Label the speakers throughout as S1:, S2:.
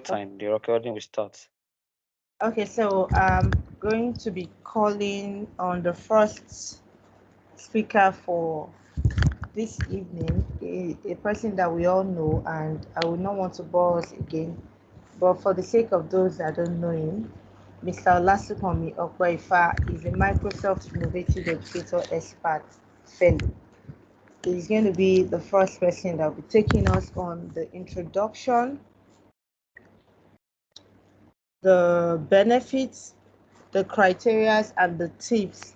S1: time. The recording will start.
S2: Okay, so I'm going to be calling on the first speaker for this evening, a person that we all know, and I would not want to bore us again. But for the sake of those that don't know him, Mr. Olasukomi Okwaifa is a Microsoft Innovative Educator Expert Fellow. He's going to be the first person that will be taking us on the introduction, the benefits, the criteria, and the tips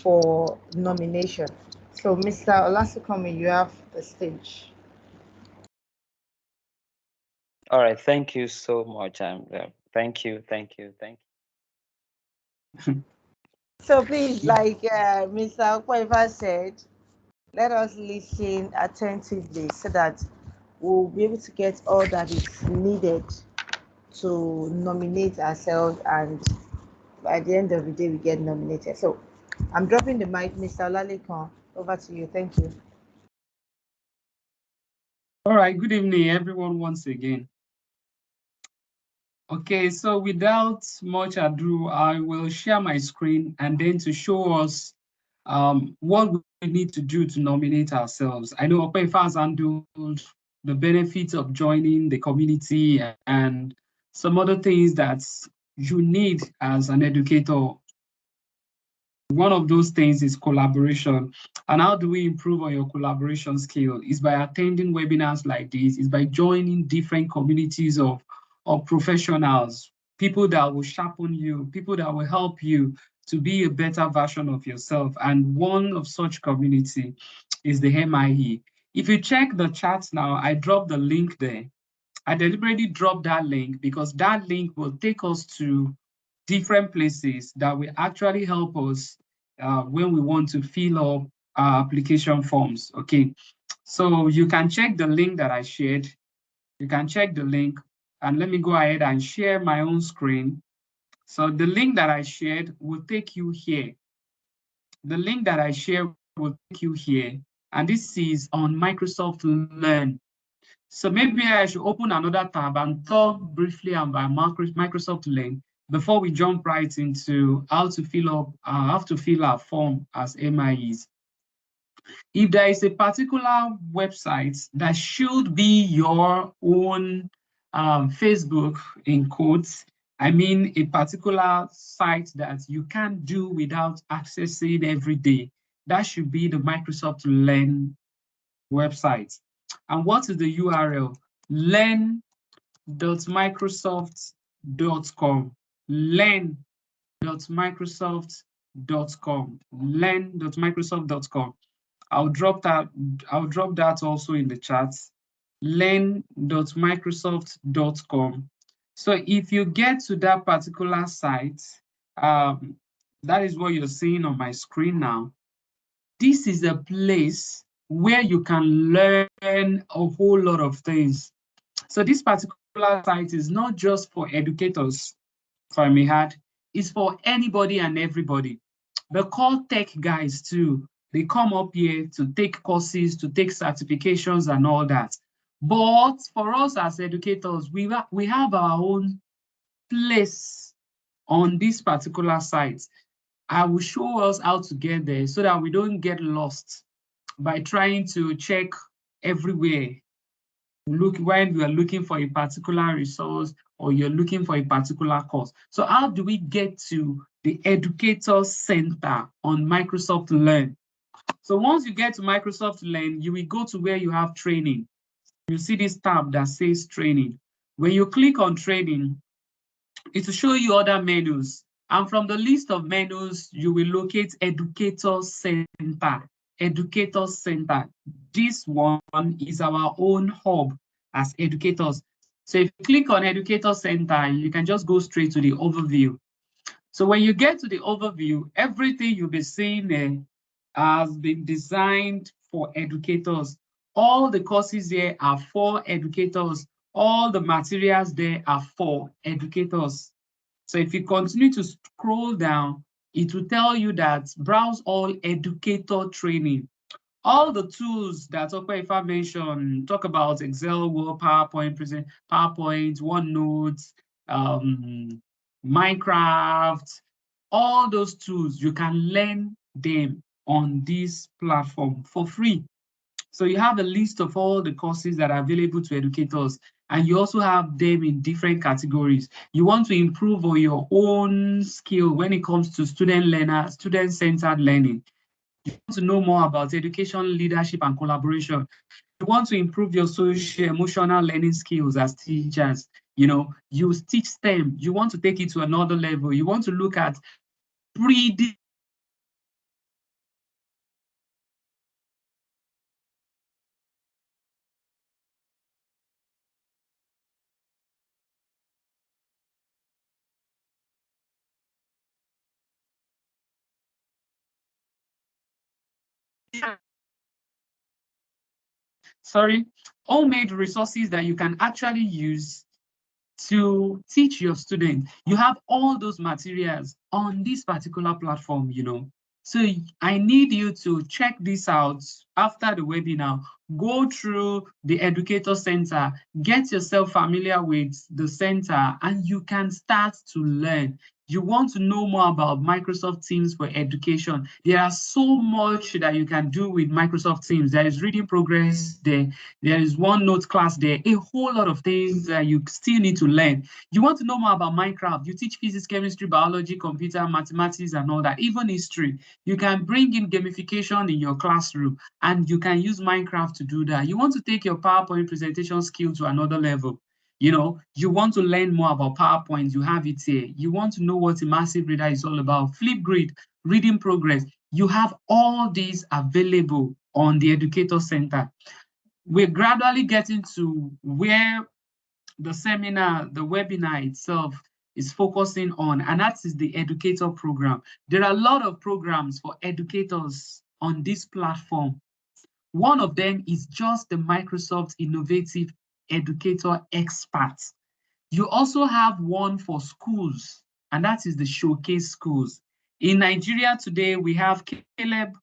S2: for nomination. So, Mr. Olasukomi, you have the stage.
S1: All right. Thank you so much. Thank you. Thank you. Thank you.
S2: So, please, like Mr. Okwaifa said, let us listen attentively so that we'll be able to get all that is needed to nominate ourselves, and by the end of the day, we get nominated. So, I'm dropping the mic, Mr. Olalekan. Over to you. Thank you.
S3: All right, good evening, everyone, once again. Okay, so without much ado, I will share my screen and then to show us what we need to do to nominate ourselves. I know Opefa has handled the benefits of joining the community and some other things that you need as an educator. One of those things is collaboration. And how do we improve on your collaboration skill? Is by attending webinars like this, is by joining different communities of professionals, people that will sharpen you, people that will help you to be a better version of yourself. And one of such community is the MIEE. If you check the chat now, I dropped the link there. I deliberately dropped that link because that link will take us to different places that will actually help us when we want to fill up our application forms. Okay, so you can check the link that I shared. You can check the link, and let me go ahead and share my own screen. So the link that I shared will take you here. The link that I shared will take you here, and this is on Microsoft Learn. So maybe I should open another tab and talk briefly about Microsoft Learn before we jump right into how to fill our form as MIEs. If there is a particular website that should be your own Facebook in quotes, I mean a particular site that you can't do without accessing every day, that should be the Microsoft Learn website. And what is the URL? learn.microsoft.com. learn.microsoft.com. learn.microsoft.com. I'll drop that also in the chat. learn.microsoft.com. So if you get to that particular site, that is what you're seeing on my screen now. This is a place where you can learn a whole lot of things. So this particular site is not just for educators, if I may add, it's for anybody and everybody. The core tech guys too, they come up here to take courses, to take certifications and all that. But for us as educators, we have our own place on this particular site. I will show us how to get there so that we don't get lost by trying to check everywhere. Look when you are looking for a particular resource or you're looking for a particular course. So how do we get to the Educator Center on Microsoft Learn? So once you get to Microsoft Learn, you will go to where you have training. You see this tab that says training. When you click on training, it will show you other menus. And from the list of menus, you will locate Educator Center. Educator Center. This one is our own hub as educators. So if you click on Educator Center, you can just go straight to the overview. So when you get to the overview, everything you'll be seeing there has been designed for educators. All the courses there are for educators. All the materials there are for educators. So if you continue to scroll down, it will tell you that browse all educator training. all the tools that Okwefa mentioned, talk about Excel, Word, PowerPoint, OneNote, Minecraft, all those tools, you can learn them on this platform for free. So you have a list of all the courses that are available to educators, and you also have them in different categories. You want to improve on your own skill when it comes to student-centered learning. You want to know more about education, leadership, and collaboration. You want to improve your social emotional learning skills as teachers. You teach STEM. You want to take it to another level. You want to look at pre sorry, homemade resources that you can actually use to teach your students. You have all those materials on this particular platform. So I need you to check this out after the webinar. Go through the Educator Center, get yourself familiar with the center, and you can start to learn. You want to know more about Microsoft Teams for education. There are so much that you can do with Microsoft Teams. There is reading progress there. There is OneNote class there. A whole lot of things that you still need to learn. You want to know more about Minecraft. You teach physics, chemistry, biology, computer, mathematics, and all that, even history. You can bring in gamification in your classroom, and you can use Minecraft to do that. You want to take your PowerPoint presentation skill to another level. You want to learn more about PowerPoint, you have it here. You want to know what immersive reader is all about, Flipgrid, reading progress. You have all these available on the Educator Center. We're gradually getting to where the seminar, the webinar itself is focusing on, and that is the educator program. There are a lot of programs for educators on this platform. One of them is just the Microsoft Innovative Educator Expert. You also have one for schools, and that is the Showcase Schools. In Nigeria today, we have Caleb,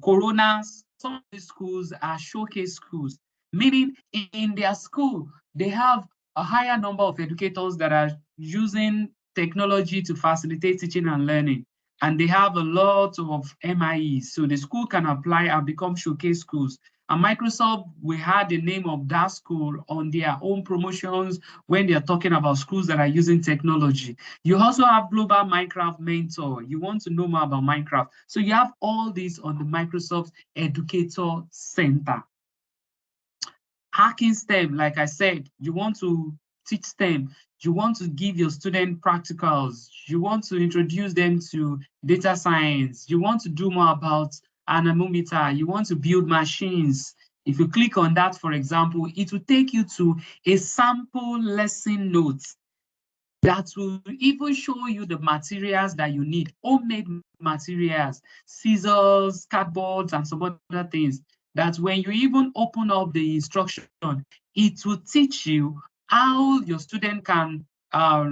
S3: Coronas. Some of these schools are showcase schools, meaning in their school, they have a higher number of educators that are using technology to facilitate teaching and learning. And they have a lot of MIEs. So the school can apply and become showcase schools. And Microsoft, we had the name of that school on their own promotions when they're talking about schools that are using technology. You also have Global Minecraft Mentor. You want to know more about Minecraft. So you have all these on the Microsoft Educator Center. Hacking STEM, like I said, you want to teach STEM. You want to give your student practicals. You want to introduce them to data science. You want to do more about anemometer. You want to build machines. If you click on that, for example, it will take you to a sample lesson notes that will even show you the materials that you need, homemade materials, scissors, cardboards, and some other things, that when you even open up the instruction, it will teach you how your student can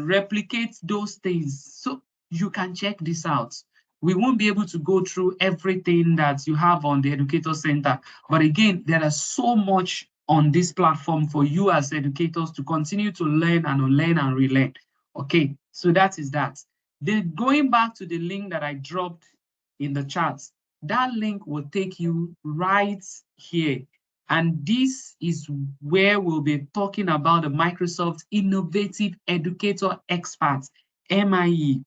S3: replicate those things. So you can check this out. We won't be able to go through everything that you have on the Educator Center. But again, there is so much on this platform for you as educators to continue to learn and unlearn and relearn. Okay, so that is that. Then going back to the link that I dropped in the chat, that link will take you right here. And this is where we'll be talking about the Microsoft Innovative Educator Expert, MIE.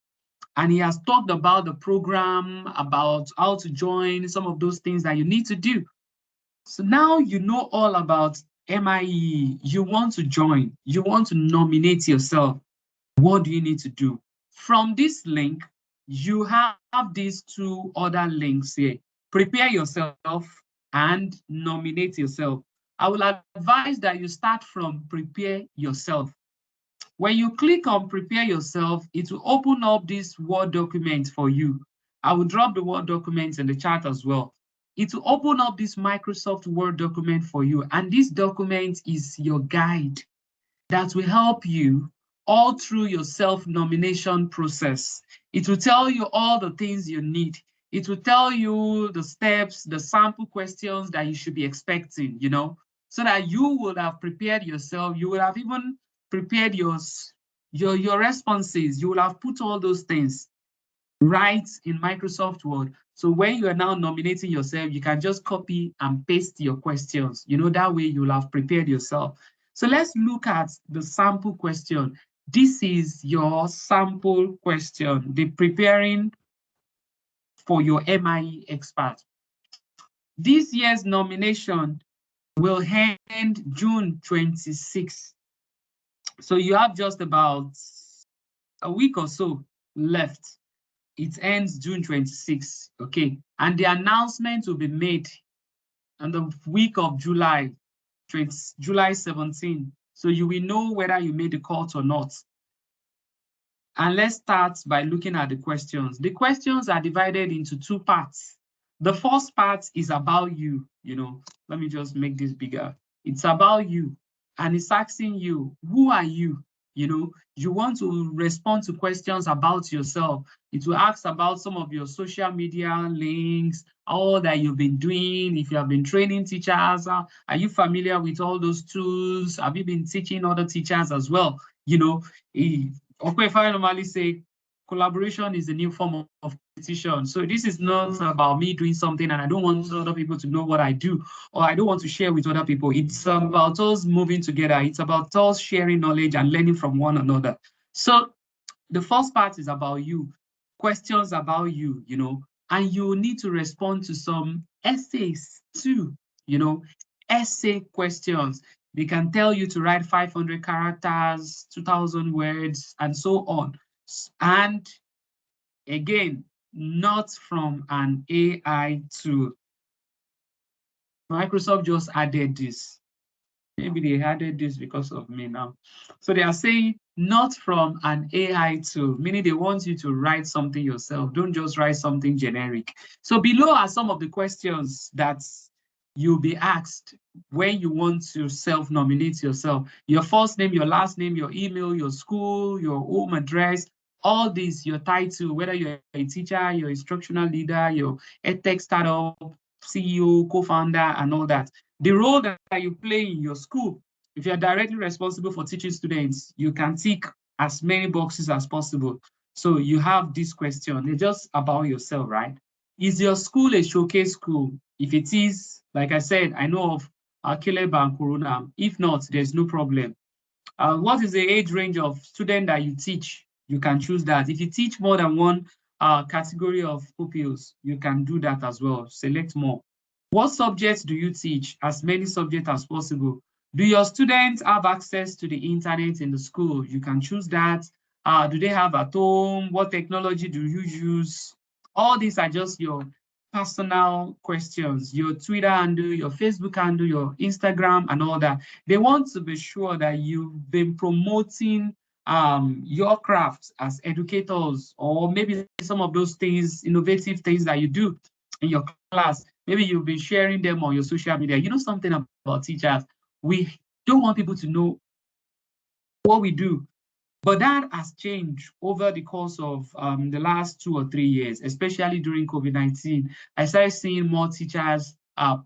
S3: And he has talked about the program, about how to join, some of those things that you need to do. So now you know all about MIE. You want to join, you want to nominate yourself. What do you need to do? From this link, you have these two other links here. Prepare yourself and nominate yourself. I will advise that you start from prepare yourself. When you click on prepare yourself, it will open up this Word document for you. I will drop the Word document in the chat as well. It will open up this Microsoft Word document for you. And this document is your guide that will help you all through your self-nomination process. It will tell you all the things you need. It will tell you the steps, the sample questions that you should be expecting, you know, so that you would have prepared yourself. You would have even prepared your responses. You will have put all those things right in Microsoft Word. So when you are now nominating yourself, you can just copy and paste your questions. You know, that way you'll have prepared yourself. So let's look at the sample question. This is your sample question, the preparing for your MIE expert. This year's nomination will end June 26th. So you have just about a week or so left. It ends June 26th, okay? And the announcement will be made on the week of July 17. So you will know whether you made the cut or not. And let's start by looking at the questions. The questions are divided into two parts. The first part is about you, you know. Let me just make this bigger. It's about you, and it's asking you, who are you? You know, you want to respond to questions about yourself. It will ask about some of your social media links, all that you've been doing. If you have been training teachers, are you familiar with all those tools? Have you been teaching other teachers as well? You know, okay, if I normally say collaboration is a new form of competition. So this is not about me doing something and I don't want other people to know what I do, or I don't want to share with other people. It's about us moving together. It's about us sharing knowledge and learning from one another. So the first part is about you, questions about you, you know, and you need to respond to some essays too, you know, essay questions. They can tell you to write 500 characters, 2,000 words, and so on. And again, not from an AI tool. Microsoft just added this. Maybe they added this because of me now. So they are saying not from an AI tool, meaning they want you to write something yourself. Don't just write something generic. So below are some of the questions that you'll be asked when you want to self-nominate yourself. Your first name, your last name, your email, your school, your home address, all these, your title, whether you're a teacher, your instructional leader, your edtech startup, CEO, co-founder, and all that. The role that you play in your school, if you're directly responsible for teaching students, you can tick as many boxes as possible. So you have this question, it's just about yourself, right? Is your school a showcase school? If it is, like I said, I know of Caleb and Corona. If not, there's no problem. What is the age range of student that you teach? You can choose that. If you teach more than one category of pupils, you can do that as well. Select more. What subjects do you teach? As many subjects as possible. Do your students have access to the internet in the school? You can choose that. Do they have at home? What technology do you use? All these are just your personal questions, your Twitter handle, your Facebook handle, your Instagram, and all that. They want to be sure that you've been promoting your craft as educators, or maybe some of those things, innovative things that you do in your class. Maybe you've been sharing them on your social media. You know something about teachers. We don't want people to know what we do, but that has changed over the course of the last 2 or 3 years, especially during COVID-19. I started seeing more teachers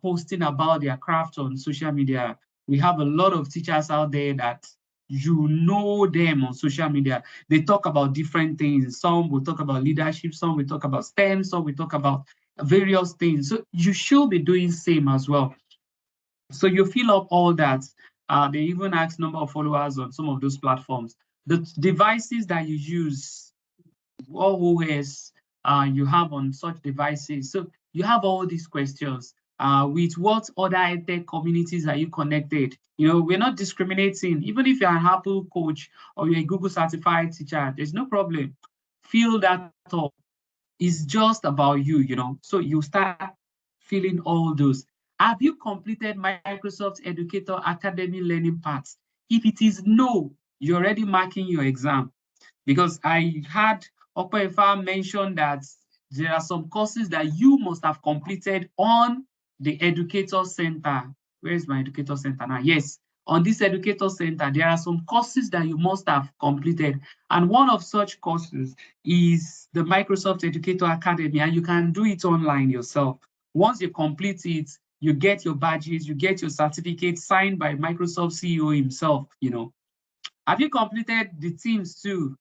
S3: posting about their craft on social media. We have a lot of teachers out there that you know them on social media. They talk about different things. Some will talk about leadership, some will talk about STEM, some will talk about various things. So you should be doing same as well. So you fill up all that. They even ask number of followers on some of those platforms. The devices that you use, what OS you have on such devices. So you have all these questions. With what other edtech communities are you connected? You know, we're not discriminating. Even if you're an Apple coach or you're a Google certified teacher, there's no problem. Fill that up. It's just about you, you know. So you start filling all those. Have you completed Microsoft Educator Academy learning paths? If it is no, you're already marking your exam. Because I had Okoefa mention that there are some courses that you must have completed on the Educator Center. Where is my Educator Center now? Yes, on this educator center, there are some courses that you must have completed. And one of such courses is the Microsoft Educator Academy, and you can do it online yourself. Once you complete it, you get your badges, you get your certificate signed by Microsoft CEO himself, you know. Have you completed the Teams too?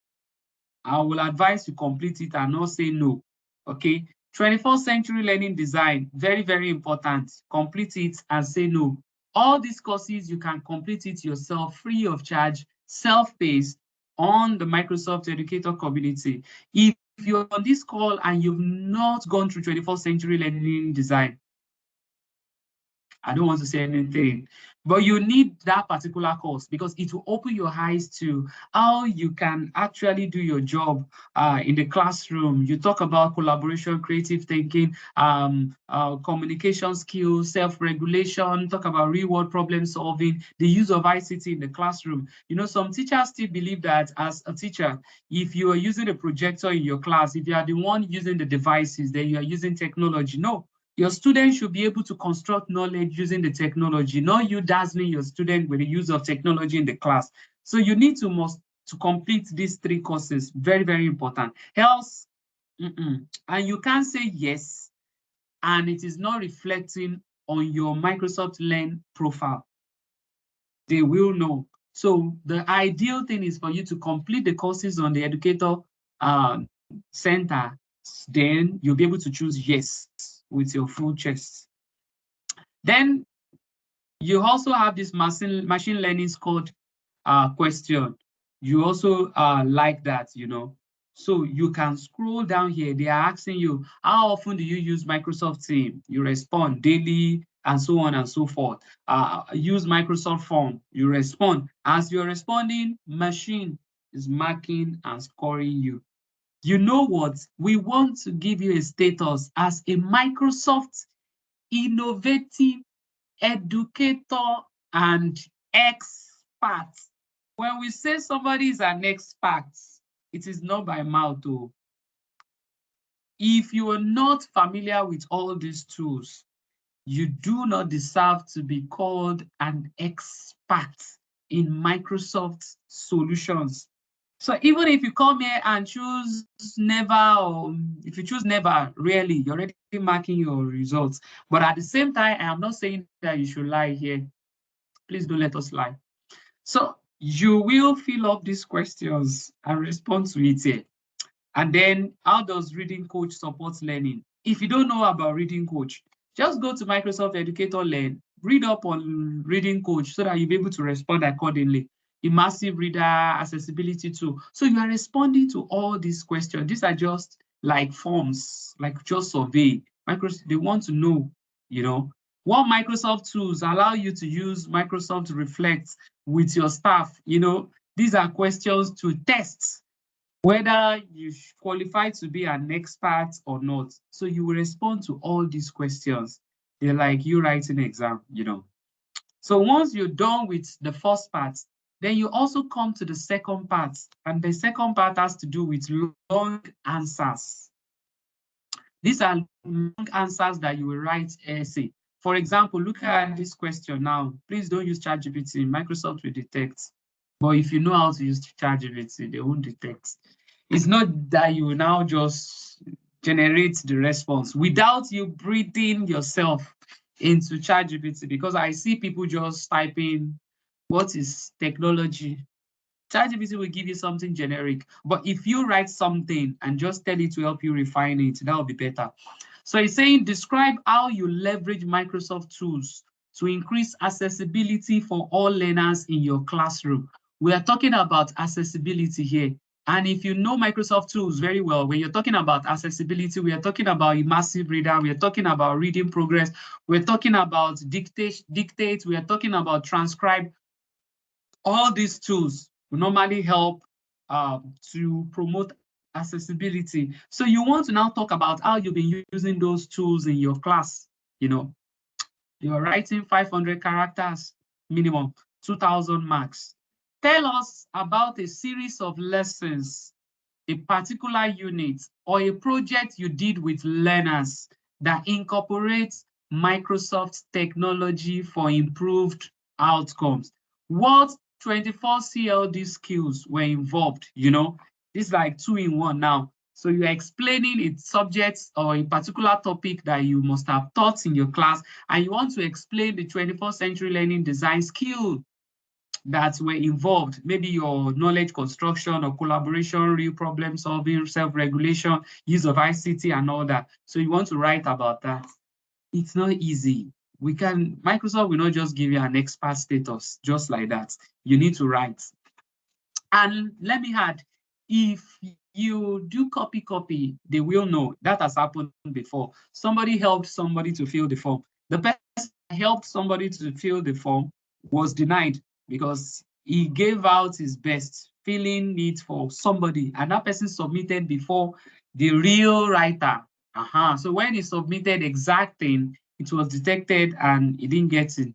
S3: I will advise you complete it and not say no. Okay. 21st century learning design, very, very important. Complete it and say no. All these courses, you can complete it yourself free of charge, self-paced on the Microsoft Educator community. If you're on this call and you've not gone through 21st century learning design, I don't want to say anything, but you need that particular course because it will open your eyes to how you can actually do your job in the classroom. You talk about collaboration, creative thinking, communication skills, self-regulation, talk about real-world problem solving, the use of ICT in the classroom. You know, some teachers still believe that as a teacher, if you are using a projector in your class, if you are the one using the devices, then you are using technology. No. Your students should be able to construct knowledge using the technology, not you dazzling your student with the use of technology in the class. So you need to complete these 3 courses. Very, very important. Else, and you can't say yes, and it is not reflecting on your Microsoft Learn profile. They will know. So the ideal thing is for you to complete the courses on the Educator Center. Then you'll be able to choose yes with your full chest. Then you also have this machine learning scored question. You also like that, you know. So you can scroll down here. They are asking you, how often do you use Microsoft Teams? You respond daily and so on and so forth. Use Microsoft Form. You respond. As you're responding, machine is marking and scoring you. You know what? We want to give you a status as a Microsoft innovative educator and expert. When we say somebody is an expert, it is not by mouth. Though. If you are not familiar with all these tools, you do not deserve to be called an expert in Microsoft solutions. So even if you come here and choose never, or if you choose never, really, you're already marking your results. But at the same time, I am not saying that you should lie here. Please don't let us lie. So you will fill up these questions and respond to it here. And then how does Reading Coach support learning? If you don't know about Reading Coach, just go to Microsoft Educator Learn, read up on Reading Coach so that you'll be able to respond accordingly. Immersive reader, accessibility tool. So you are responding to all these questions. These are just like forms, like just survey. Microsoft, they want to know, you know, what Microsoft tools allow you to use Microsoft to reflect with your staff. You know, these are questions to test whether you qualify to be an expert or not. So you will respond to all these questions. They're like you writing an exam, you know. So once you're done with the first part, then you also come to the second part. And the second part has to do with long answers. These are long answers that you will write essay. For example, look at this question now. Please don't use ChatGPT. Microsoft will detect. But if you know how to use ChatGPT, they won't detect. It's not that you will now just generate the response without you breathing yourself into ChatGPT, because I see people just typing, what is technology? ChatGPT will give you something generic, but if you write something and just tell it to help you refine it, that will be better. So it's saying, describe how you leverage Microsoft tools to increase accessibility for all learners in your classroom. We are talking about accessibility here. And if you know Microsoft tools very well, when you're talking about accessibility, we are talking about immersive reader, we are talking about reading progress, we're talking about dictate, we are talking about transcribe. All these tools will normally help to promote accessibility. So you want to now talk about how you've been using those tools in your class. You know, you're writing 500 characters minimum, 2,000 marks. Tell us about a series of lessons, a particular unit, or a project you did with learners that incorporates Microsoft technology for improved outcomes. what 24 CLD skills were involved, you know, it's like 2-in-1 now. So you're explaining its subjects or a particular topic that you must have taught in your class, and you want to explain the 21st century learning design skill that were involved, maybe your knowledge construction or collaboration, real problem solving, self-regulation, use of ICT and all that. So you want to write about that. It's not easy. Microsoft will not just give you an expert status just like that. You need to write. And let me add, if you do copy, they will know. That has happened before. Somebody helped somebody to fill the form. The person that helped somebody to fill the form was denied because he gave out his best, filling it for somebody, and that person submitted before the real writer. So when he submitted exact thing, it was detected and he didn't get it.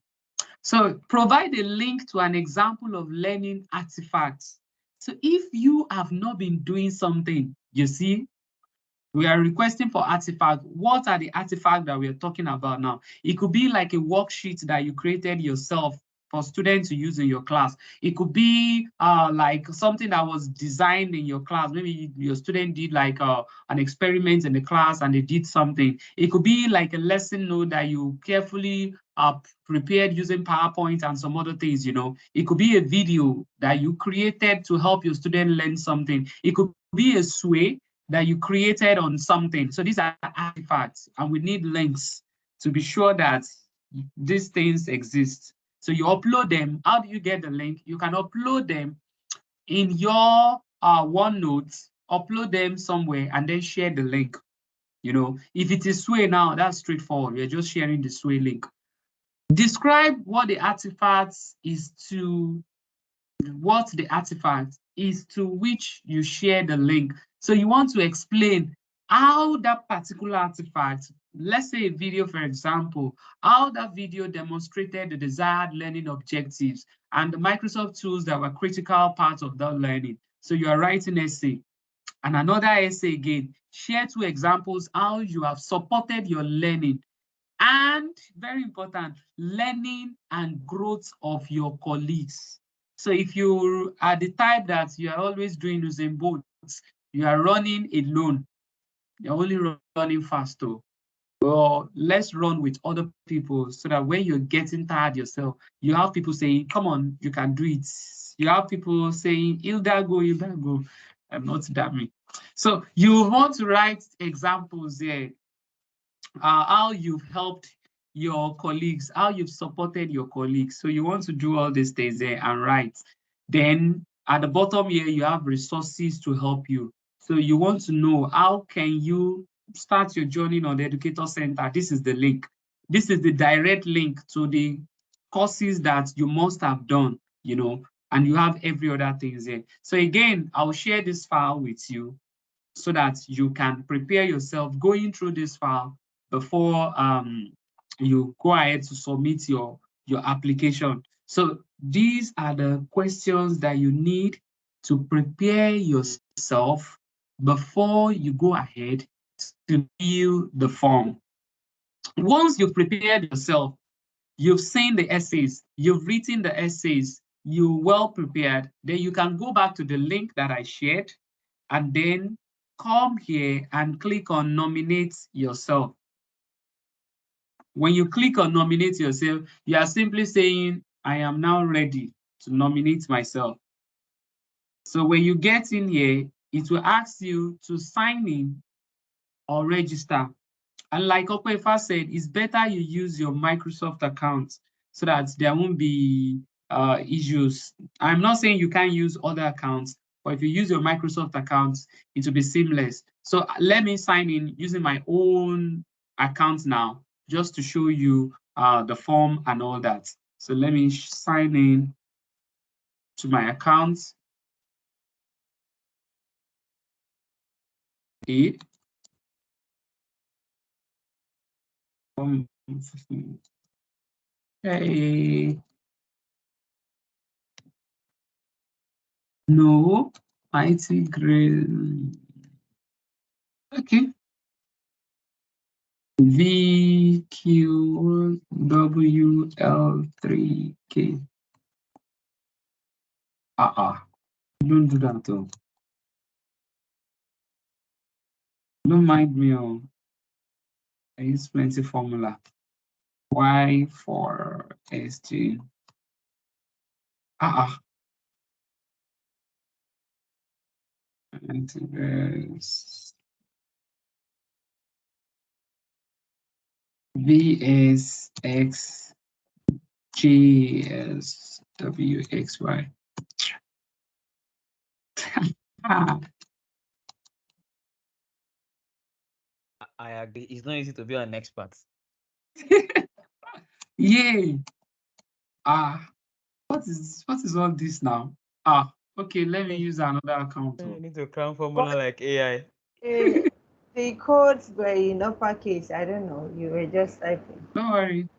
S3: So provide a link to an example of learning artifacts. So if you have not been doing something, you see, we are requesting for artifacts. What are the artifacts that we are talking about now? It could be like a worksheet that you created yourself for students to use in your class. It could be like something that was designed in your class. Maybe your student did like an experiment in the class and they did something. It could be like a lesson note that you carefully prepared using PowerPoint and some other things, you know. It could be a video that you created to help your student learn something. It could be a sway that you created on something. So these are artifacts, and we need links to be sure that these things exist. So you upload them. How do you get the link? You can upload them in your OneNote, upload them somewhere, and then share the link. You know, if it is Sway now, that's straightforward. We're just sharing the Sway link. Describe what the artifacts is to which you share the link. So you want to explain how that particular artifact, let's say a video, for example, how that video demonstrated the desired learning objectives and the Microsoft tools that were critical parts of that learning. So you are writing essay. And another essay again, share 2 examples how you have supported your learning and, very important, learning and growth of your colleagues. So if you are the type that you are always doing Usain Bolt, you are running alone, you're only running fast though. Well, let's run with other people so that when you're getting tired yourself, you have people saying, come on, you can do it. You have people saying, Hilda go. I'm not that me. So you want to write examples there, how you've helped your colleagues, how you've supported your colleagues. So you want to do all these things there and write. Then at the bottom here, you have resources to help you. So you want to know how can you start your journey on the Educator Center. This is the link. This is the direct link to the courses that you must have done, you know, and you have every other thing there. So again, I'll share this file with you so that you can prepare yourself going through this file before you go ahead to submit your application. So these are the questions that you need to prepare yourself before you go ahead to fill the form. Once you've prepared yourself, you've seen the essays, you've written the essays, you're well prepared, then you can go back to the link that I shared and then come here and click on nominate yourself. When you click on nominate yourself, you are simply saying, I am now ready to nominate myself. So when you get in here, it will ask you to sign in or register. And like Okwefa said, it's better you use your Microsoft account so that there won't be issues. I'm not saying you can't use other accounts, but if you use your Microsoft account, it will be seamless. So let me sign in using my own account now, just to show you the form and all that. So let me sign in to my account. Okay. Hey. No, IT grade. Okay. VQWL3K. Don't do that though. Don't mind me. Oh, I use plenty formula. Y for SG. And this VSX GSWXY.
S1: I agree. It's not easy to be an expert.
S3: Yay. What is all this now? Okay, let me use another account.
S1: You need to cram formula like AI.
S2: The codes were in uppercase. I don't know. You were just typing.
S3: Don't worry.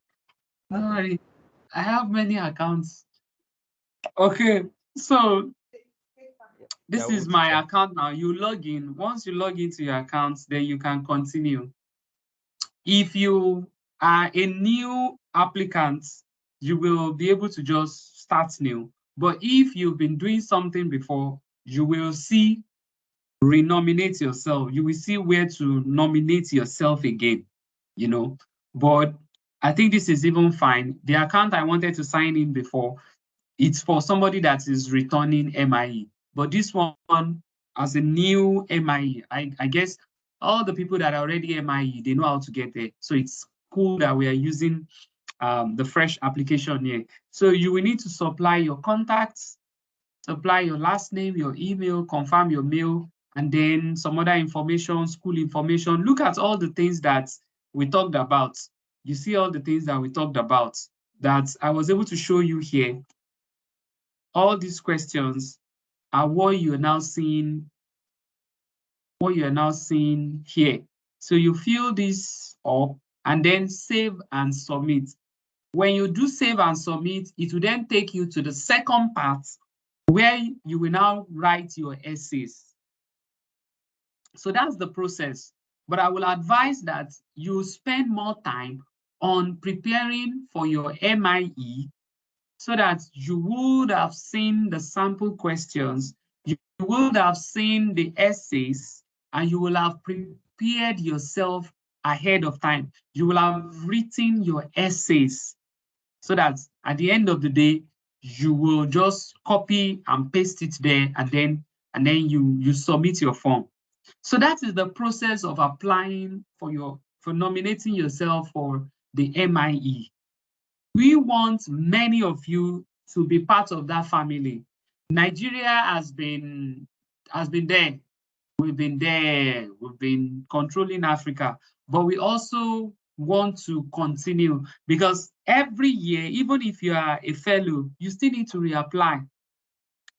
S3: Don't worry. I have many accounts. Okay, so this is my account now. You log in. Once you log into your account, then you can continue. If you are a new applicant, you will be able to just start new. But if you've been doing something before, you will see renominate yourself. You will see where to nominate yourself again, you know. But I think this is even fine. The account I wanted to sign in before, it's for somebody that is returning MIE. But this one, as a new MIE, I guess all the people that are already MIE, they know how to get there. So it's cool that we are using the fresh application here. So you will need to supply your contacts, supply your last name, your email, confirm your mail, and then some other information, school information. Look at all the things that we talked about. You see all the things that we talked about that I was able to show you here. All these questions are what you're now seeing here. So you fill this up and then save and submit. When you do save and submit, it will then take you to the second part where you will now write your essays. So that's the process. But I will advise that you spend more time on preparing for your MIE so that you would have seen the sample questions, you would have seen the essays, and you will have prepared yourself ahead of time. You will have written your essays so that at the end of the day, you will just copy and paste it there, and then you submit your form. So that is the process of applying for nominating yourself for the MIE. We want many of you to be part of that family. Nigeria has been there. We've been there. We've been controlling Africa, but we also want to continue because every year, even if you are a fellow, you still need to reapply.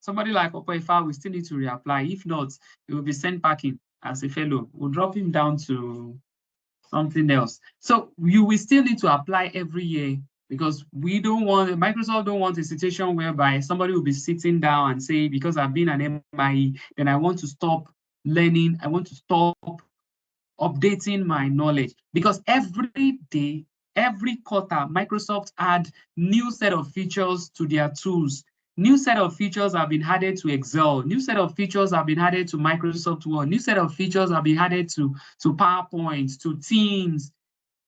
S3: Somebody like Okoifa will still need to reapply. If not, he will be sent packing as a fellow. We'll drop him down to something else. So you will still need to apply every year because Microsoft don't want a situation whereby somebody will be sitting down and say, because I've been an MIE, then I want to stop learning, I want to stop updating my knowledge. Because every day, every quarter, Microsoft add new set of features to their tools. New set of features have been added to Excel. New set of features have been added to Microsoft Word. New set of features have been added to PowerPoint, to Teams.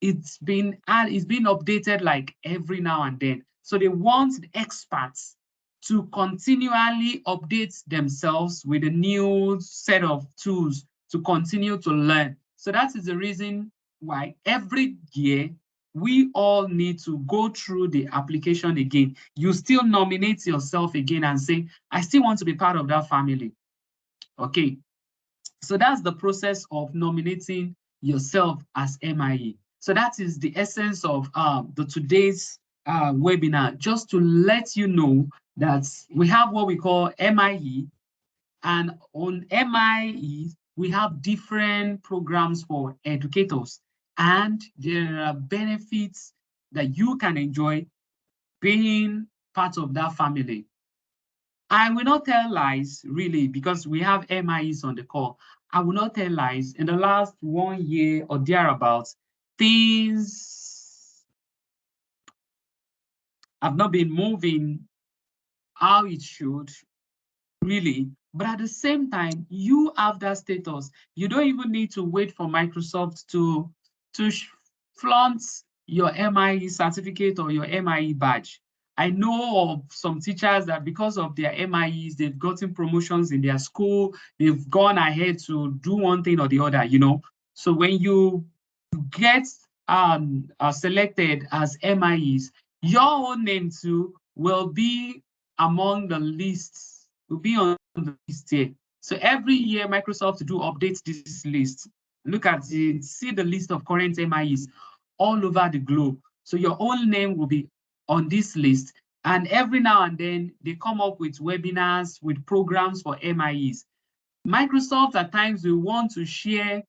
S3: It's been updated like every now and then. So they want the experts to continually update themselves with a new set of tools to continue to learn. So that is the reason why every year we all need to go through the application again. You still nominate yourself again and say, I still want to be part of that family. Okay. So that's the process of nominating yourself as MIE. So that is the essence of the today's webinar, just to let you know that we have what we call MIE, and on MIE, we have different programs for educators, and there are benefits that you can enjoy being part of that family. I will not tell lies, really, because we have MIEs on the call. I will not tell lies. In the last 1 year or thereabouts, things have not been moving how it should. really. But at the same time, you have that status. You don't even need to wait for Microsoft to flaunt your MIE certificate or your MIE badge. I know of some teachers that because of their MIEs, they've gotten promotions in their school, they've gone ahead to do one thing or the other, you know. So when you get selected as MIEs, your own name too will be among the lists, will be on the list here. So every year, Microsoft do update this list. Look at it, see the list of current MIEs all over the globe. So your own name will be on this list. And every now and then, they come up with webinars, with programs for MIEs. Microsoft at times will want to share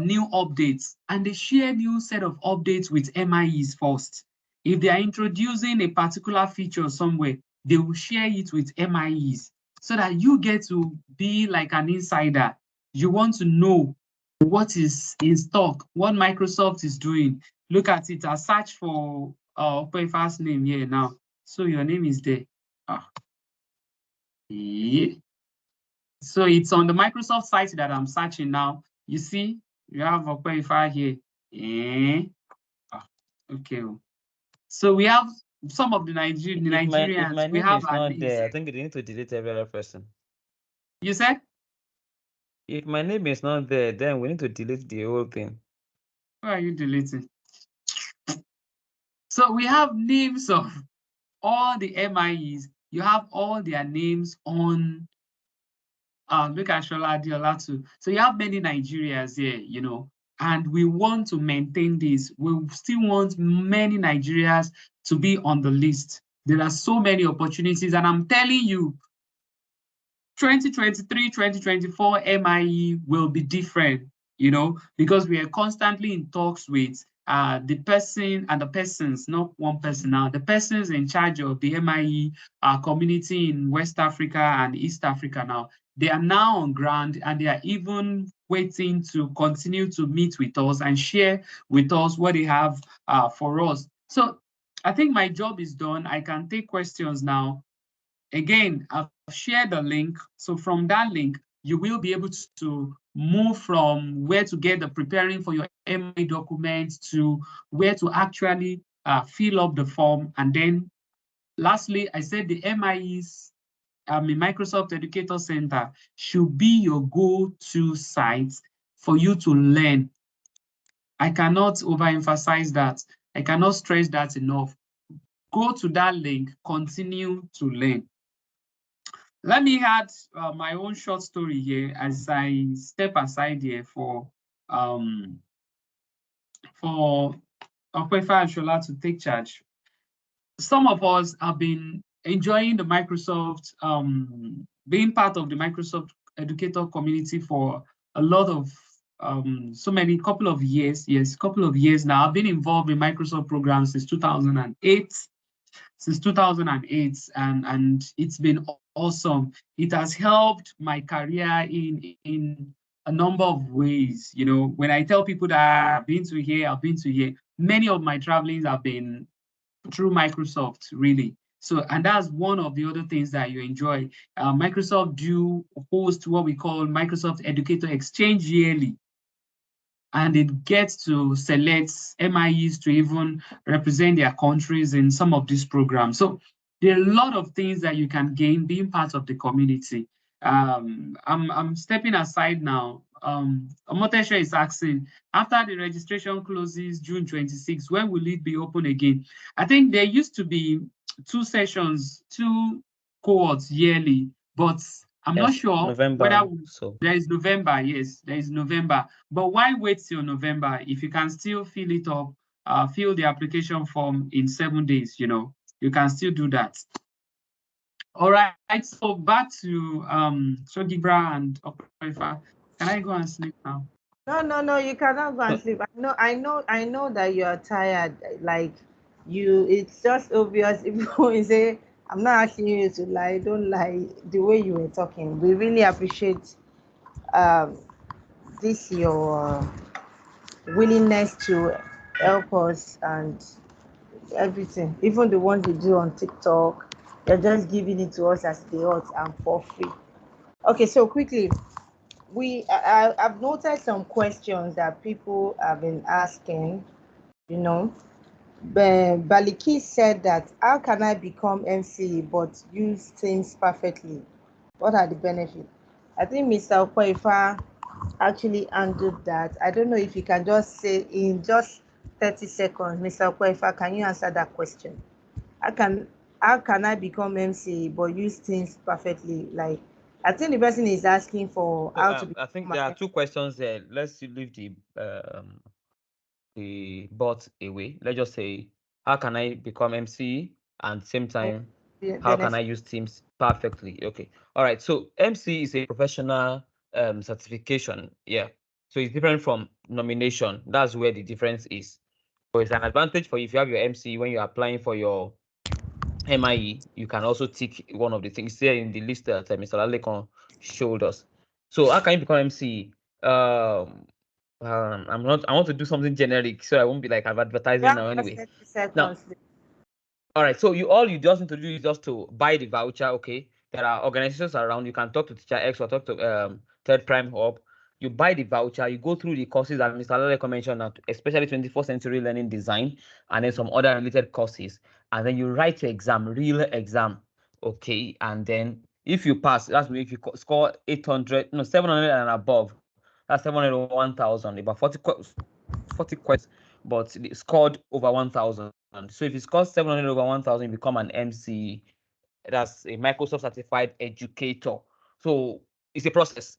S3: new updates, and they share new set of updates with MIEs first. If they are introducing a particular feature somewhere, they will share it with MIEs so that you get to be like an insider. You want to know what is in stock, what Microsoft is doing. Look at it. I search for first name here now. So your name is there. Yeah. So it's on the Microsoft site that I'm searching now. You see, you have Okpeifa here. Okay. So we have some of the Nigerians.
S1: If my
S3: We
S1: name
S3: have
S1: is
S3: our
S1: not
S3: names.
S1: there, I think they need to delete every other person.
S3: You said?
S1: If my name is not there, then we need to delete the whole thing.
S3: Why are you deleting? So we have names of all the MIEs. You have all their names on. Look at Shola Adiola too. So you have many Nigerians here, you know, and we want to maintain this. We still want many Nigerians to be on the list. There are so many opportunities, and I'm telling you, 2023, 2024 MIE will be different, you know, because we are constantly in talks with the person and the persons, not one person now, the persons in charge of the MIE community in West Africa and East Africa now. They are now on ground, and they are even waiting to continue to meet with us and share with us what they have for us. So I think my job is done. I can take questions now. Again, I've shared the link. So from that link, you will be able to move from where to get the preparing for your MIE documents to where to actually fill up the form. And then lastly, I said the MIEs, Microsoft Educator Center, should be your go-to site for you to learn. I cannot overemphasize that. I cannot stress that enough. Go to that link, continue to learn. Let me add my own short story here as I step aside here for Okwefa and Shola to take charge. Some of us have been enjoying the Microsoft, being part of the Microsoft educator community for a lot of couple of years. Yes, couple of years now. I've been involved in Microsoft programs since 2008. Since 2008, and it's been awesome. It has helped my career in a number of ways. You know, when I tell people that I've been to here, many of my travelings have been through Microsoft, really. So, and that's one of the other things that you enjoy. Microsoft do host what we call Microsoft Educator Exchange yearly, and it gets to select MIEs to even represent their countries in some of these programs. So there are a lot of things that you can gain being part of the community. I'm stepping aside now. Omotesha is asking, after the registration closes June 26, when will it be open again? I think there used to be 2 sessions, 2 cohorts yearly, but I'm not sure whether
S1: November. So
S3: there is November. Yes, there is November. But why wait till November if you can still fill it up, fill the application form in 7 days, you know, you can still do that. All right, so back to Shogibra and Okwefa. Can I go and sleep now?
S2: No, you cannot go and sleep. I know that you are tired. Like you, it's just obvious. If you say, I'm not asking you to lie, don't lie. The way you were talking, we really appreciate um this your willingness to help us and everything. Even the ones you do on TikTok, They're just giving it to us as they ought and for free. Okay, so quickly, I've noticed some questions that people have been asking. You know, Baliki said that, how can I become MC but use Teams perfectly? What are the benefits? I think Mr. Okoifa actually handled that. I don't know if you can just say in just 30 seconds, Mr. Okoifa, can you answer that question? How can I become MC but use things perfectly? Like, I think the person is asking for how to
S4: I think
S2: become
S4: there are
S2: an
S4: two questions there. Let's leave the bot away. Let's just say, how can I become MC? And same time, how can I
S2: benefit.
S4: use Teams perfectly? Okay. All right. So MC is a professional certification. Yeah. So it's different from nomination. That's where the difference is. So it's an advantage for you if you have your MC when you're applying for your MIE. You can also tick one of the things there in the list that Mr. Lalekon showed us. So how can you become MC? I'm not. I want to do something generic, so I won't be like advertising
S2: Yeah,
S4: now.
S2: just
S4: Anyway,
S2: 30
S4: now,
S2: seconds.
S4: all right. So all you just need to do is just to buy the voucher. Okay, there are organizations around. You can talk to Teacher X or talk to Third Prime Hub. You buy the voucher. You go through the courses that Mr. Laleko mentioned, especially 21st century learning design, and then some other related courses. And then you write your exam, real exam. Okay, and then if you pass, that's if you score 800, no 700 and above. That's 700 or 1,000, about 40 questions, but it scored over 1,000. So if it scores 700 over 1,000, you become an MC. That's a Microsoft certified educator. So it's a process.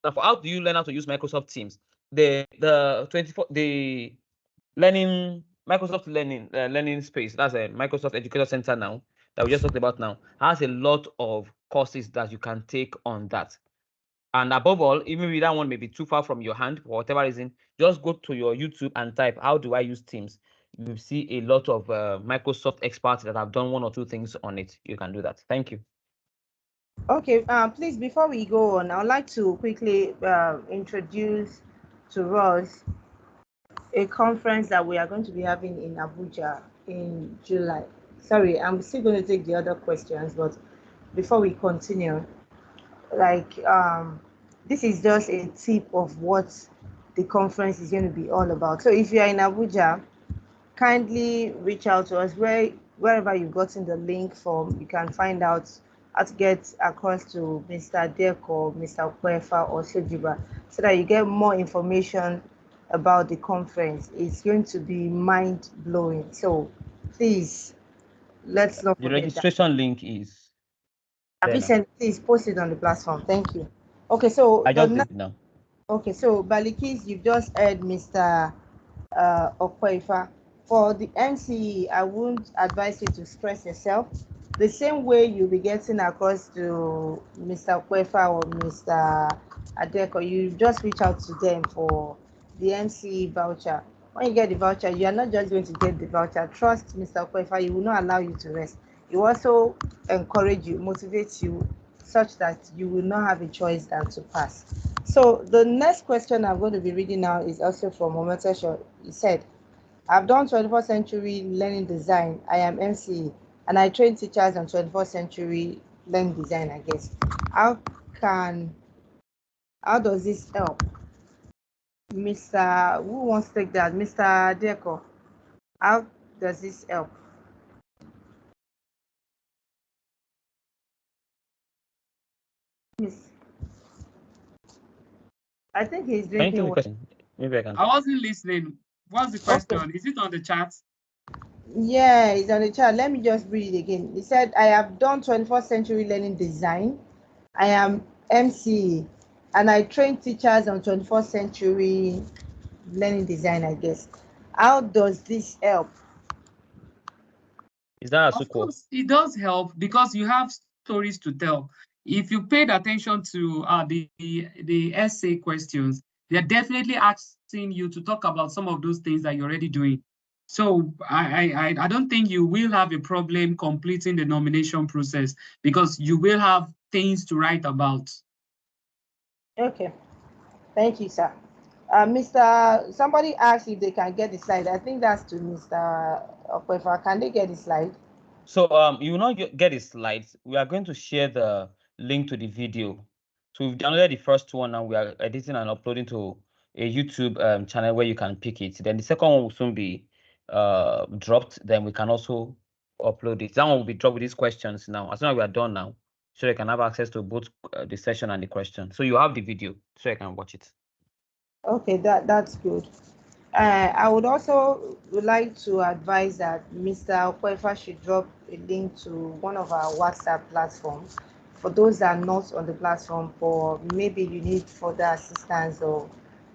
S4: Now, for how do you learn how to use Microsoft Teams? The learning Microsoft learning space. That's a Microsoft Educator Center now that we just talked about now. Has a lot of courses that you can take on that. And above all, even if that one may be too far from your hand for whatever reason, just go to your YouTube and type, how do I use Teams? You see a lot of Microsoft experts that have done one or two things on it. You can do that. Thank you.
S2: Okay, please, before we go on, I would like to quickly introduce to us a conference that we are going to be having in Abuja in July. Sorry, I'm still going to take the other questions, but before we continue, like this is just a tip of what the conference is going to be all about. So if you are in Abuja, kindly reach out to us wherever you've gotten the link from. You can find out how to get across to Mr. Deko, Mr. Kwefa, or Sojiba, so that you get more information about the conference. It's going to be mind blowing. So please, let's not
S4: The
S2: forget that.
S4: registration link is
S2: Have
S4: there
S2: you
S4: now.
S2: sent? Please post it on the platform. Thank you. Okay, so
S4: I just did now.
S2: okay, so Balikis, you've just heard Mr. Okoifa. For the MCE, I wouldn't advise you to stress yourself. The same way you'll be getting across to Mr. Okoifa or Mr. Adeko, you just reach out to them for the MCE voucher. When you get the voucher, you are not just going to get the voucher. Trust Mr. Okoifa, he will not allow you to rest. He will also encourage you, motivate you, such that you will not have a choice than to pass. So the next question I'm going to be reading now is also from Omotesho. He said, I've done 21st century learning design. I am MCE and I train teachers on 21st century learning design, I guess. How does this help? Mr. Who wants to take that? Mr. Deco, how does this help? Miss, I think he's
S4: Can you take
S2: drinking
S4: the
S2: water.
S4: question? Maybe I can.
S3: I wasn't listening. What's the
S2: Okay.
S3: question? Is it on the chat?
S2: Yeah, it's on the chat. Let me just read it again. He said, I have done 21st century learning design. I am MCE and I train teachers on 21st century learning design, I guess. How does this help?
S4: Is that a
S3: Of
S4: sequel?
S3: course, it does help because you have stories to tell. If you paid attention to the essay questions, they're definitely asking you to talk about some of those things that you're already doing. So I don't think you will have a problem completing the nomination process because you will have things to write about.
S2: Okay, thank you, sir. Somebody asked if they can get the slide. I think that's to Mr. Okwefa. Can they get the slide?
S4: So you will not get the slides. We are going to share the link to the video. So we've downloaded the first one and we are editing and uploading to a YouTube channel where you can pick it. Then the second one will soon be dropped. Then we can also upload it. That one will be dropped with these questions now. As soon as we are done now, so you can have access to both the session and the question. So you have the video, so you can watch it.
S2: Okay, that's good. I would also like to advise that Mr. Okwefa should drop a link to one of our WhatsApp platforms for those that are not on the platform, or maybe you need further assistance or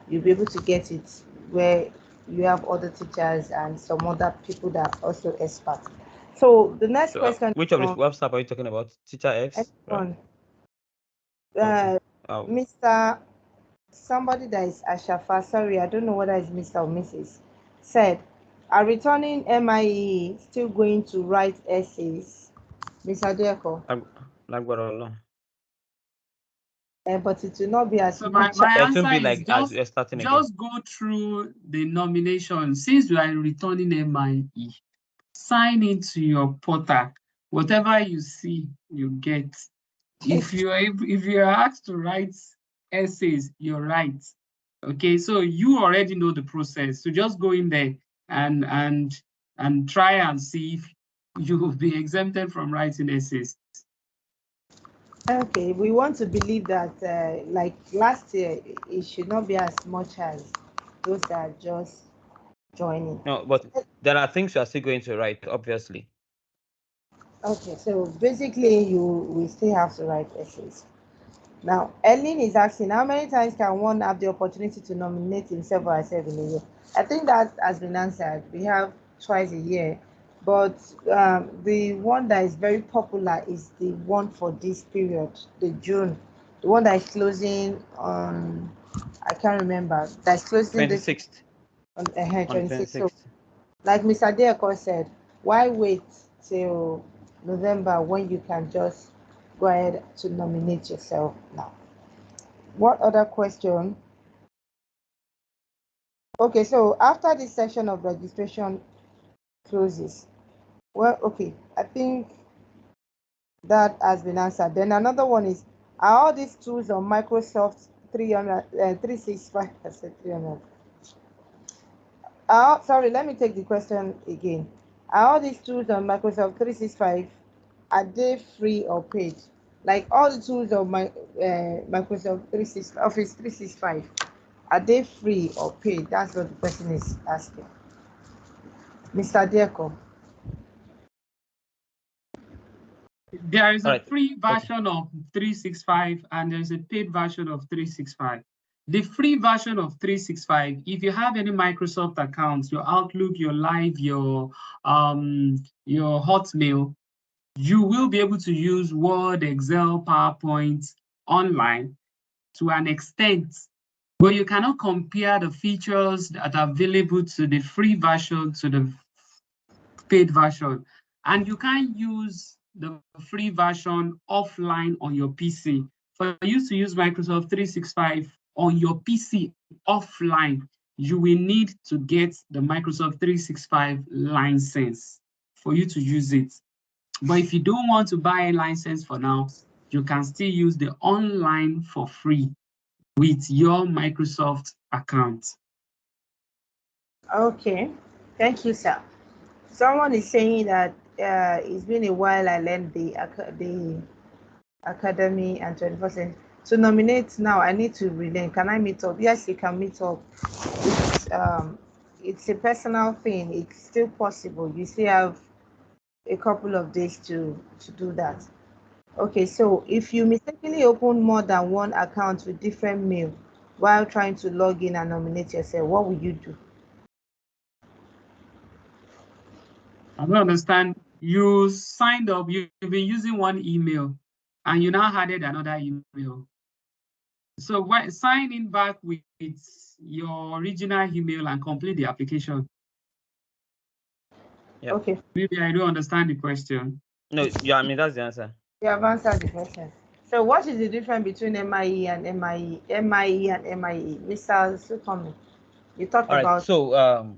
S2: you'll be able to get it where you have other teachers and some other people that are also experts. So the next
S4: So,
S2: question
S4: which of this WhatsApp are you talking about? Teacher X? Right? Okay.
S2: Mr. Somebody that is Ashafa, sorry, I don't know whether it's Mr. or Mrs., said, are returning MIE still going to write essays? Mr. Adeko. But it will not be as
S3: So
S2: much.
S3: my
S4: It won't
S3: answer
S4: be
S3: is
S4: like as we're starting again.
S3: just go through the nomination. Since you are returning MIE, sign into your portal. Whatever you see, you get. If you're asked to write essays, you're right. Okay, so you already know the process. So just go in there and try and see if you will be exempted from writing essays.
S2: Okay, we want to believe that like last year, it should not be as much as those that are just joining.
S4: No, but there are things you are still going to write, obviously.
S2: Okay, so basically we still have to write essays. Now, Ellen is asking, how many times can one have the opportunity to nominate himself or herself in a year? I think that has been answered. We have twice a year, but the one that is very popular is the one for this period, the June, the one that is closing on, I can't remember, that's closing
S4: 26th.
S2: On 26th. So,
S4: 26th.
S2: like Mr. Deoko said, why wait till November when you can just go ahead to nominate yourself now? What other question? Okay, so after this session of registration closes, well, okay, I think that has been answered. Then another one is, are all these tools on Microsoft 365? I said 300. Sorry, let me take the question again. Are all these tools on Microsoft 365, are they free or paid? Like all the tools of my Microsoft 365, Office 365, are they free or paid? That's what the person is asking. Mr. Dieko.
S3: There is a free version of 365 and there's a paid version of 365. The free version of 365, if you have any Microsoft accounts, your Outlook, your Live, your Hotmail, you will be able to use Word, Excel, PowerPoint online to an extent, but you cannot compare the features that are available to the free version to the paid version. And you can't use the free version offline on your PC. For you to use Microsoft 365 on your PC offline, you will need to get the Microsoft 365 license for you to use it. But if you don't want to buy a license for now, you can still use the online for free with your Microsoft account.
S2: Okay, thank you, sir. Someone is saying that it's been a while I learned the academy and 21st century. To nominate now, I need to relearn. Can I meet up? Yes, you can meet up. It's a personal thing. It's still possible. You still have a couple of days to do that. Okay, so if you mistakenly open more than one account with different mail while trying to log in and nominate yourself, what will you do?
S3: I don't understand. You signed up, you've been using one email, and you now added another email. So sign in back with your original email and complete the application.
S4: Yeah.
S2: Okay.
S3: Maybe I don't understand the question.
S4: No, yeah, I mean, that's the answer.
S2: You have answered the question. So what is the difference between MIE and MIE? MIE and MIE? Mr. Sutomi, you talked
S4: All right.
S2: about...
S4: So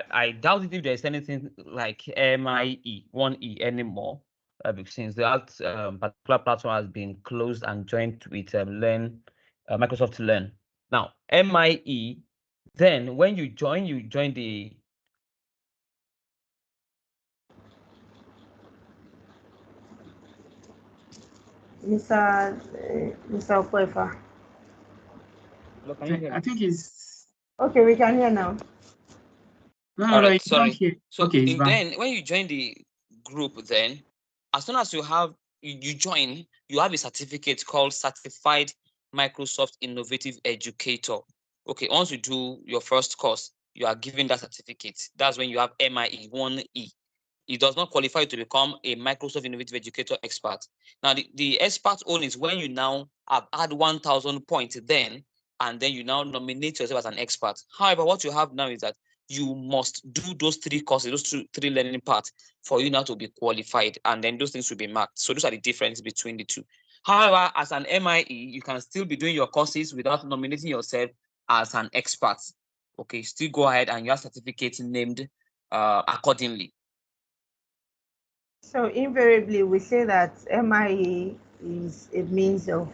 S4: I doubt it if there's anything like MIE 1E anymore, since that particular platform has been closed and joined with Microsoft Learn. Now MIE, then when you join the
S2: Mr. Opoefa.
S4: Hello, can you hear
S3: I
S4: me?
S3: think it's
S2: Okay, we can hear now.
S3: no,
S4: All
S3: no,
S4: right,
S3: you don't
S4: sorry.
S3: hear.
S4: So
S3: Okay, it's fine.
S4: then when you join the group, then as soon as you have you join, you have a certificate called Certified Microsoft Innovative Educator. Okay, once you do your first course, you are given that certificate. That's when you have MIE 1E. It does not qualify to become a Microsoft Innovative Educator expert. Now, the expert own is when you now have had 1,000 points then, and then you now nominate yourself as an expert. However, what you have now is that you must do those three courses, those three learning parts for you now to be qualified, and then those things will be marked. So those are the difference between the two. However, as an MIE, you can still be doing your courses without nominating yourself as an expert. Okay, still go ahead and your certificate named accordingly.
S2: So invariably, we say that MIE is a means of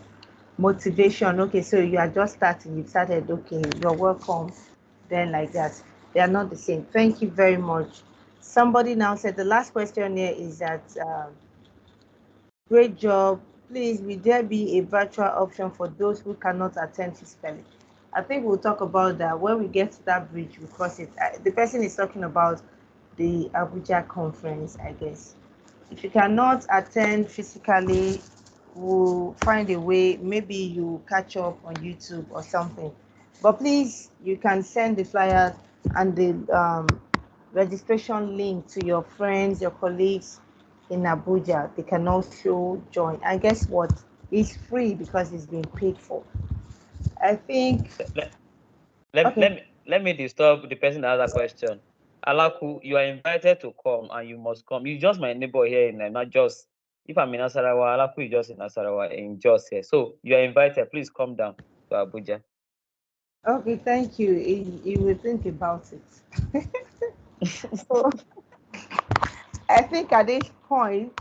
S2: motivation. Okay, so you are just starting, you started, okay, you're welcome, then like that. They are not the same. Thank you very much. Somebody now said the last question here is that great job. Please, will there be a virtual option for those who cannot attend physically? I think we'll talk about that when we get to that bridge. We cross it. The person is talking about the Abuja conference, I guess. If you cannot attend physically, we'll find a way. Maybe you catch up on YouTube or something. But please, you can send the flyer and the registration link to your friends, your colleagues in Abuja. They can also join. And guess what? It's free because it's been paid for. I think. Okay.
S4: Let me disturb the person that has a question. Alaku, you are invited to come and you must come. You're just my neighbor here in not just if I'm in Nasarawa, Alaku is just in Nasarawa in just here. So you are invited. Please come down to Abuja.
S2: Okay, thank you. You will think about it. So I think at this point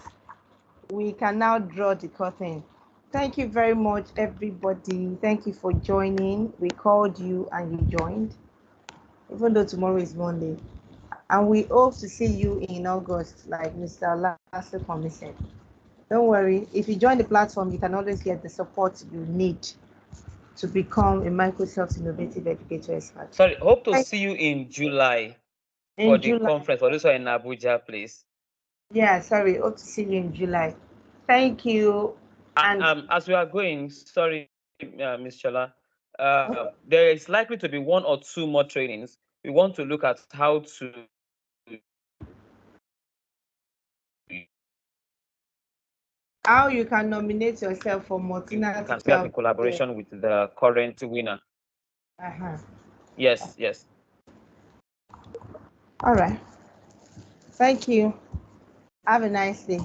S2: we can now draw the curtain. Thank you very much, everybody. Thank you for joining. We called you and you joined, even though tomorrow is Monday. And we hope to see you in August, like Mr. Lasso said. Don't worry, if you join the platform, you can always get the support you need to become a Microsoft Innovative Educator expert.
S4: Sorry, hope to see you in July for the conference, or this one in Abuja, please.
S2: Yeah, sorry, hope to see you in July. Thank you.
S4: And as we are going, sorry, Ms. Shola, there is likely to be one or two more trainings. We want to look at how to
S2: you can nominate yourself for multinational.
S4: You can see that in collaboration with the current winner. Yes, yes.
S2: All right. Thank you. Have a nice day.